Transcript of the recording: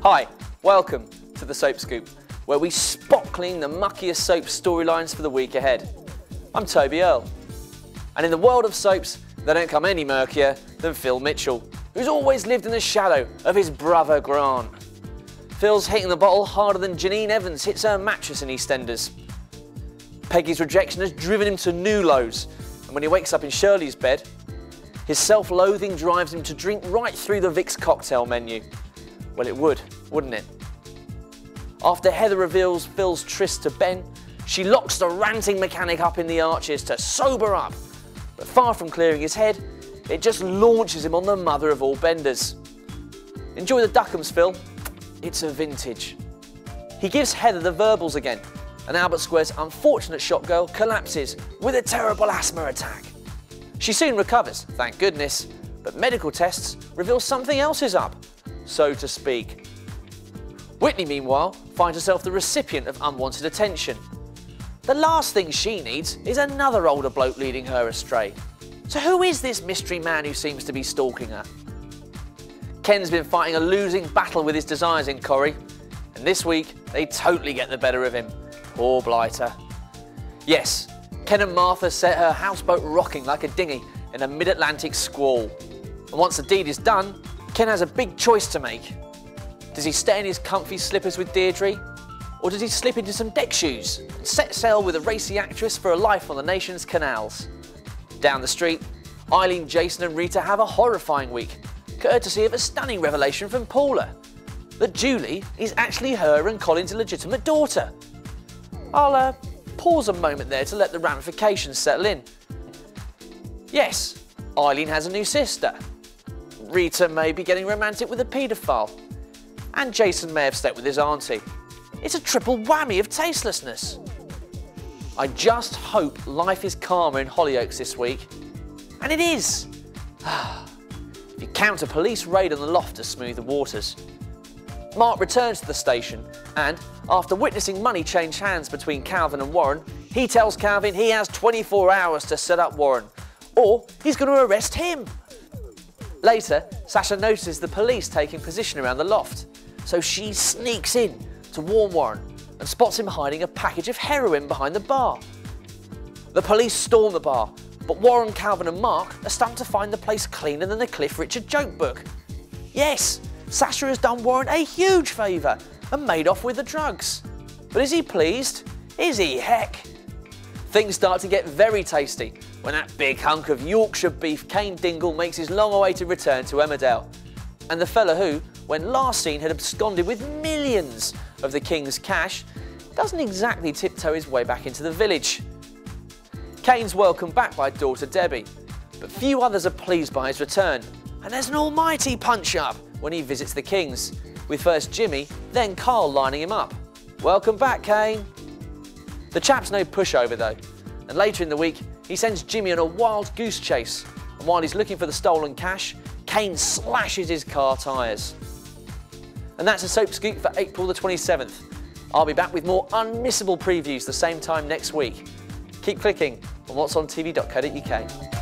Hi, welcome to the Soap Scoop, where we spot clean the muckiest soap storylines for the week ahead. I'm Toby Earle, and in the world of soaps, they don't come any murkier than Phil Mitchell, who's always lived in the shadow of his brother Grant. Phil's hitting the bottle harder than Janine Evans hits her mattress in EastEnders. Peggy's rejection has driven him to new lows, and when he wakes up in Shirley's bed, his self-loathing drives him to drink right through the Vicks cocktail menu. Well, it would, wouldn't it? After Heather reveals Phil's tryst to Ben, she locks the ranting mechanic up in the arches to sober up. But far from clearing his head, it just launches him on the mother of all benders. Enjoy the duckums, Phil. It's a vintage. He gives Heather the verbals again, and Albert Square's unfortunate shop girl collapses with a terrible asthma attack. She soon recovers, thank goodness, but medical tests reveal something else is up, so to speak. Whitney, meanwhile, finds herself the recipient of unwanted attention. The last thing she needs is another older bloke leading her astray. So who is this mystery man who seems to be stalking her? Ken's been fighting a losing battle with his desires in Quarry, and this week they totally get the better of him. Poor blighter. Yes, Ken and Martha set her houseboat rocking like a dinghy in a mid-Atlantic squall. And once the deed is done, Ken has a big choice to make. Does he stay in his comfy slippers with Deirdre? Or does he slip into some deck shoes and set sail with a racy actress for a life on the nation's canals? Down the street, Eileen, Jason and Rita have a horrifying week, courtesy of a stunning revelation from Paula, that Julie is actually her and Colin's illegitimate daughter. I'll pause a moment there to let the ramifications settle in. Yes, Eileen has a new sister. Rita may be getting romantic with a paedophile. And Jason may have slept with his auntie. It's a triple whammy of tastelessness. I just hope life is calmer in Hollyoaks this week. And it is. If you count a police raid on the loft to smooth the waters. Mark returns to the station and, after witnessing money change hands between Calvin and Warren, he tells Calvin he has 24 hours to set up Warren, or he's going to arrest him. Later, Sasha notices the police taking position around the loft, so she sneaks in to warn Warren and spots him hiding a package of heroin behind the bar. The police storm the bar, but Warren, Calvin and Mark are stunned to find the place cleaner than the Cliff Richard joke book. Yes, Sasha has done Warren a huge favour and made off with the drugs. But is he pleased? Is he? Heck! Things start to get very tasty when that big hunk of Yorkshire beef Kane Dingle makes his long-awaited return to Emmerdale. And the fella who, when last seen, had absconded with millions of the King's cash, doesn't exactly tiptoe his way back into the village. Kane's welcomed back by daughter Debbie, but few others are pleased by his return, and there's an almighty punch-up when he visits the Kings, with first Jimmy, then Carl lining him up. Welcome back, Kane. The chap's no pushover though, and later in the week he sends Jimmy on a wild goose chase, and while he's looking for the stolen cash, Kane slashes his car tyres. And that's a Soap Scoop for April the 27th. I'll be back with more unmissable previews the same time next week. Keep clicking on what'sontv.co.uk.